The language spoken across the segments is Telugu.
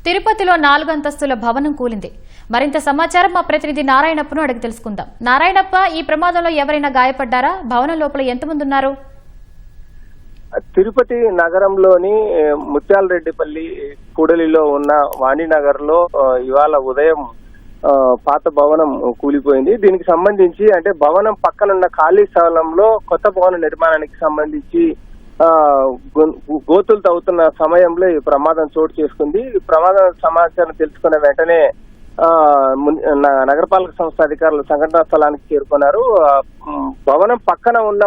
తిరుపతిలో 4 అంతస్తుల భవనం కూలింది. మరింత సమాచారం మా ప్రతినిధి నారాయణప్పను అడిగి తెలుసుకుందాం. నారాయణప్ప, ఈ ప్రమాదంలో ఎవరైనా గాయపడ్డారా? భవనం లోపల ఎంతమంది ఉన్నారు? తిరుపతి నగరంలోని ముత్యాలరెడ్డిపల్లి కూడలిలో ఉన్న వాణినగర్ లో ఇవాళ ఉదయం పాత భవనం కూలిపోయింది. దీనికి సంబంధించి అంటే భవనం పక్కనున్న ఖాళీ స్థలంలో కొత్త భవన నిర్మాణానికి సంబంధించి గోతులు తవ్వుతున్న సమయంలో ఈ ప్రమాదం చోటు చేసుకుంది. ఈ ప్రమాదం సమాచారం తెలుసుకున్న వెంటనే నగరపాలక సంస్థ అధికారులు సంఘటనా స్థలానికి చేరుకున్నారు. భవనం పక్కన ఉన్న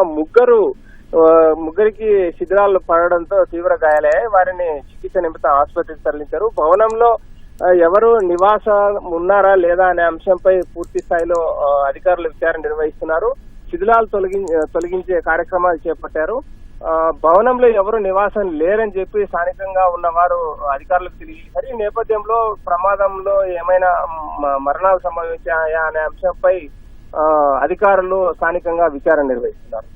ముగ్గురికి శిథిలాలు పడడంతో తీవ్ర గాయాలయ్యాయి. వారిని చికిత్స నిమిత్తం ఆసుపత్రికి తరలించారు. భవనంలో ఎవరు నివాసం ఉన్నారా లేదా అనే అంశంపై పూర్తి స్థాయిలో అధికారులు విచారణ నిర్వహిస్తున్నారు. శిథిలాలు తొలగించే కార్యక్రమాలు చేపట్టారు. భవనంలో ఎవరు నివాసం లేరని చెప్పి స్థానికంగా ఉన్నవారు అధికారులకు తెలియజేశారు. ఈ నేపథ్యంలో ప్రమాదంలో ఏమైనా మరణాలు సంభవించాయా అనే అంశంపై అధికారులు స్థానికంగా విచారణ నిర్వహిస్తున్నారు.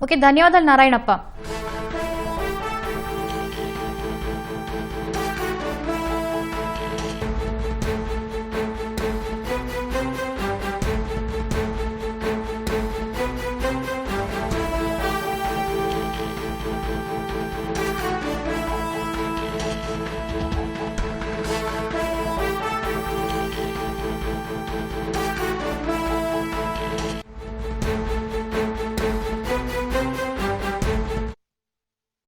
ఓకే, ధన్యవాదాలు నారాయణప్ప.